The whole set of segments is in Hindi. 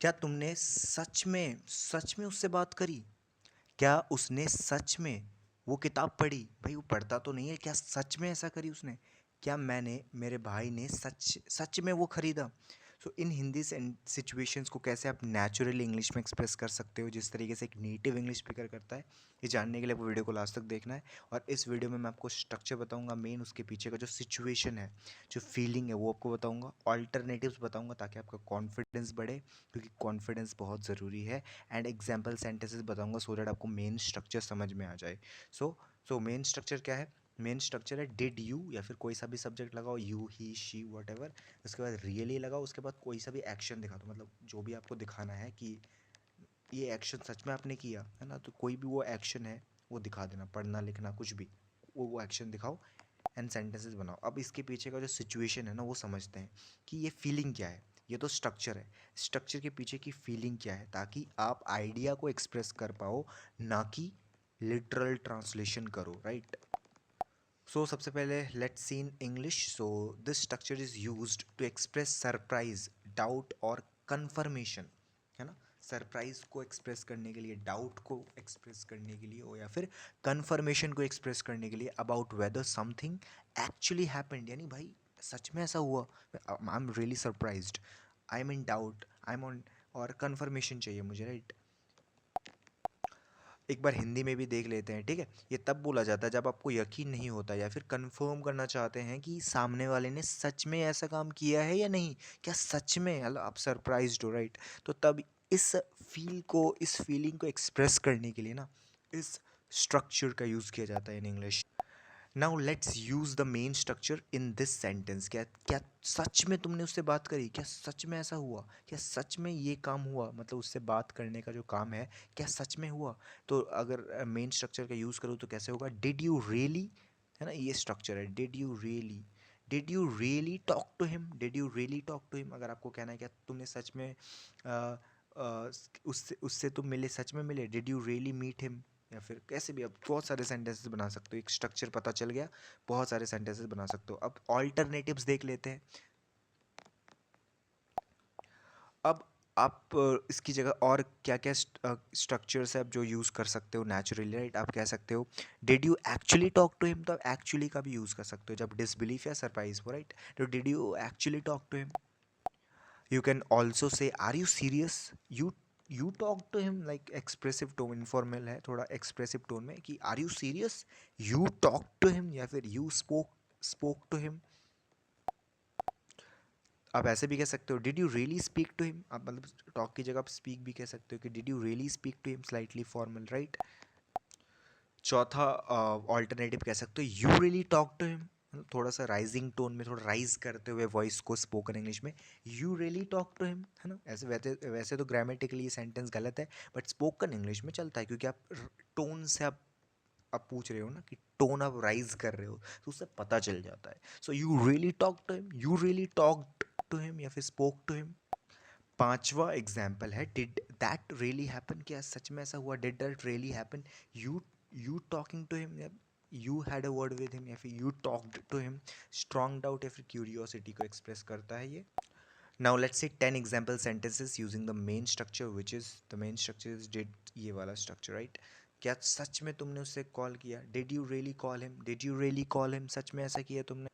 क्या तुमने सच में उससे बात करी? क्या उसने सच में वो किताब पढ़ी? भाई वो पढ़ता तो नहीं है, क्या सच में ऐसा करी उसने? क्या मेरे भाई ने सच सच में वो खरीदा? सो इन हिंदी सिचुएशंस को कैसे आप नेचुरली इंग्लिश में एक्सप्रेस कर सकते हो, जिस तरीके से एक नेटिव इंग्लिश स्पीकर करता है, ये जानने के लिए वो वीडियो को लास्ट तक देखना है। और इस वीडियो में मैं आपको स्ट्रक्चर बताऊंगा, मेन उसके पीछे का जो सिचुएशन है, जो फीलिंग है, वो आपको बताऊंगा, ऑल्टरनेटिव्स बताऊंगा ताकि आपका कॉन्फिडेंस बढ़े, क्योंकि कॉन्फिडेंस बहुत ज़रूरी है। एंड एग्जाम्पल सेंटेंसेस बताऊंगा सो दैट आपको मेन स्ट्रक्चर समझ में आ जाए। सो मेन स्ट्रक्चर क्या है? मेन स्ट्रक्चर है डिड यू, या फिर कोई सा भी सब्जेक्ट लगाओ, you he she what ever. उसके बाद रियली लगाओ, उसके बाद कोई सा भी एक्शन दिखा दो, मतलब जो भी आपको दिखाना है कि ये एक्शन सच में आपने किया है ना, तो कोई भी वो एक्शन है वो दिखा देना, पढ़ना लिखना कुछ भी, वो एक्शन दिखाओ एंड सेंटेंसेस बनाओ। अब इसके पीछे का जो सिचुएशन है ना, वो समझते हैं कि ये फीलिंग क्या है। ये तो स्ट्रक्चर है, स्ट्रक्चर के पीछे की फीलिंग क्या है, ताकि आप आइडिया को एक्सप्रेस कर पाओ, ना कि लिटरल ट्रांसलेशन करो, राइट? सो सबसे पहले let's see in English. So this structure is used to express surprise, doubt और कंफर्मेशन, है ना? सरप्राइज को एक्सप्रेस करने के लिए, डाउट को एक्सप्रेस करने के लिए, और या फिर कंफर्मेशन को एक्सप्रेस करने के लिए about whether something actually happened, यानी भाई सच में ऐसा हुआ, I am really surprised, I am in doubt, I am on, और कंफर्मेशन चाहिए मुझे, राइट? एक बार हिंदी में भी देख लेते हैं, ठीक है? ये तब बोला जाता है जब आपको यकीन नहीं होता, या फिर कंफर्म करना चाहते हैं कि सामने वाले ने सच में ऐसा काम किया है या नहीं, क्या सच में, मतलब आप सरप्राइज्ड हो, राइट? तो तब इस फीलिंग को एक्सप्रेस करने के लिए ना, इस स्ट्रक्चर का यूज़ किया जाता है in English. Now let's use the main structure in this sentence. क्या क्या सच में तुमने उससे बात करी? क्या सच में ऐसा हुआ? क्या सच में ये काम हुआ? मतलब उससे बात करने का जो काम है, क्या सच में हुआ? तो अगर मेन स्ट्रक्चर का यूज़ करूँ तो कैसे होगा? डिड यू रियली, है ना, ये स्ट्रक्चर है, did you really talk to him, did you really talk to him. अगर आपको कहना है क्या तुमने सच में उससे उससे तुम मिले, सच में मिले, did you really meet him. या फिर कैसे भी आप बहुत सारे सेंटेंसेस बना सकते हो, एक स्ट्रक्चर पता चल गया, बहुत सारे सेंटेंसेस बना सकते हो। अब ऑल्टरनेटिव्स देख लेते हैं। अब आप इसकी जगह और क्या क्या स्ट्रक्चर्स है आप जो यूज़ कर सकते हो नेचुरली, राइट? आप कह सकते हो did you actually talk to him, तो आप एक्चुअली का भी यूज़ कर सकते हो जब डिसबिलीफ या सरप्राइज हो, राइट? तो did you actually talk to him. You can also say are you serious, you talk to him, like expressive tone, informal है थोड़ा, expressive tone में कि are you serious, you talk to him, या फिर you spoke to him। आप ऐसे भी कह सकते हो did you really speak to him, आप मतलब talk की जगह आप speak भी कह सकते हो कि did you really speak to him, slightly formal, right? चौथा ऑल्टरनेटिव कह सकते हो you really talk to him, थोड़ा सा राइजिंग टोन में, थोड़ा राइज करते हुए वॉइस को, स्पोकन इंग्लिश में you really talk to him, है ना? ऐसे वैसे वैसे तो ग्रामेटिकली ये सेंटेंस गलत है, बट स्पोकन इंग्लिश में चलता है, क्योंकि आप टोन से आप पूछ रहे हो ना कि टोन आप राइज कर रहे हो, तो उससे पता चल जाता है। So you really talk to him, you really talk to him, या फिर स्पोक टू हिम। पांचवा एग्जाम्पल है डिड दैट रियली हैपन, क्या सच में ऐसा हुआ, did that really happen, you you talking to him, या you had a word with him, या फिर you talked to him. Strong doubt या फिर क्यूरियोसिटी को एक्सप्रेस करता है ये। Now let's see 10 example sentences using the main structure, which is the main structure is did, ये वाला स्ट्रक्चर, राइट? क्या सच में तुमने उससे कॉल किया? Did you really call him, did you really call him, सच में ऐसा किया तुमने?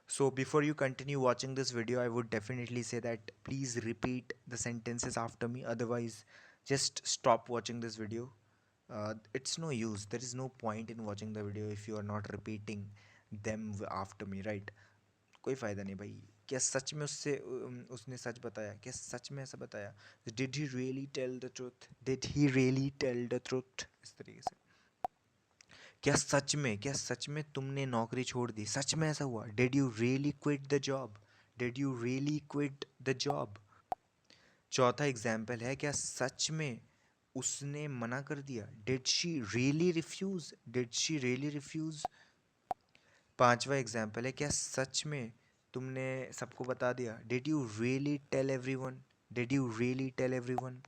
So before you continue watching this video, I would definitely say that please repeat the sentences after me. Otherwise, just stop watching this video. It's no use. There is no point in watching the video if you are not repeating them after me, right? कोई फ़ायदा नहीं भाई। क्या सच में उसने सच बताया? क्या सच में ऐसा बताया? Did he really tell the truth? Did he really tell the truth? इस तरीके से। क्या सच में तुमने नौकरी छोड़ दी? सच में ऐसा हुआ? Did you really quit the job, did you really quit the job. चौथा एग्जाम्पल है क्या सच में उसने मना कर दिया? Did she really refuse, did she really refuse. पांचवा एग्जाम्पल है क्या सच में तुमने सबको बता दिया? Did you really tell everyone, did you really tell everyone.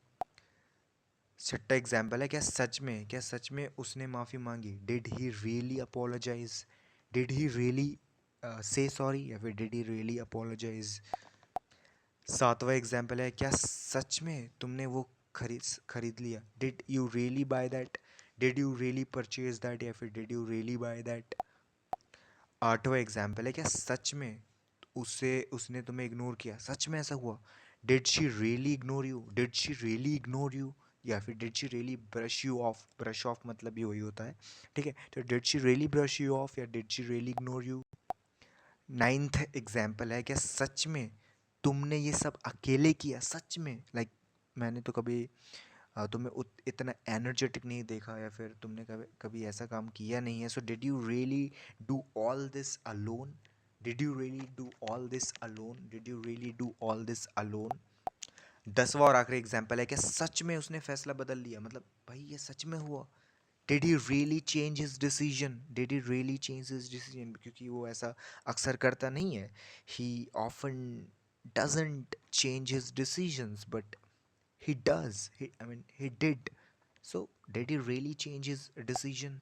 छठा एग्जाम्पल है क्या सच में उसने माफ़ी मांगी? Did he really apologise, did he really say sorry, या फिर डिड ही रियली अपोलोजाइज। सातवां एग्जाम्पल है, क्या सच में तुमने वो खरीद खरीद लिया? Did you really by that? Did you really purchase that, या फिर did you really by that? आठवां एग्जाम्पल है, क्या सच में उसे उसने तुम्हें इग्नोर किया? सच में ऐसा हुआ? Did she really ignore you? Did she really ignore you? या फिर did she really brush you off? Brush off मतलब भी वही होता है, ठीक है? तो did she really brush you off या did she really ignore you? Ninth example है, क्या सच में तुमने ये सब अकेले किया? सच में, लाइक मैंने तो कभी तुम्हें इतना एनर्जेटिक नहीं देखा, या फिर तुमने कभी कभी ऐसा काम किया नहीं है। So did you really do all this alone? Did you really do all this alone? Did you really do all this alone? 10वां और आखिरी एग्जाम्पल है, कि सच में उसने फैसला बदल लिया, मतलब भाई ये सच में हुआ। Did he really change his decision? Did he really change his decision? क्योंकि वो ऐसा अक्सर करता नहीं है। ही often doesn't change his decisions, but he does. He did. So, did he really change his decision?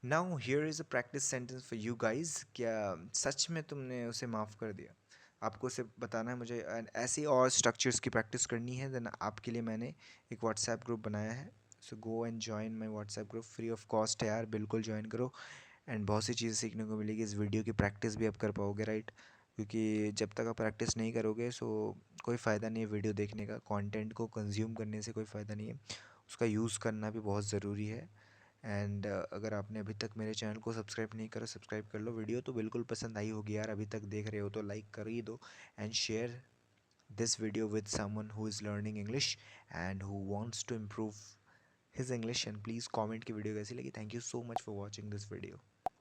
Now, here is a practice sentence for you guys. क्या सच में तुमने उसे माफ़ कर दिया? आपको उसे बताना है मुझे, and ऐसे और स्ट्रक्चर्स की प्रैक्टिस करनी है। देन आपके लिए मैंने एक व्हाट्सएप ग्रुप बनाया है। So go and join my WhatsApp group, free of cost है यार, बिल्कुल ज्वाइन करो। एंड बहुत सी चीज़ें सीखने को मिलेगी। इस वीडियो की प्रैक्टिस भी आप कर पाओगे, राइट? क्योंकि जब तक आप प्रैक्टिस नहीं करोगे, सो कोई फ़ायदा नहीं है वीडियो देखने का। कंटेंट को कंज्यूम करने से कोई फ़ायदा नहीं है, उसका यूज़ करना भी बहुत ज़रूरी है। एंड अगर आपने अभी तक मेरे चैनल को सब्सक्राइब नहीं करा, सब्सक्राइब कर लो। वीडियो तो बिल्कुल पसंद आई होगी यार, अभी तक देख रहे हो तो लाइक कर ही दो। And share this video with someone who is learning English and who wants to improve his English. And please comment की वीडियो कैसी लगी। Thank you so much for watching this video.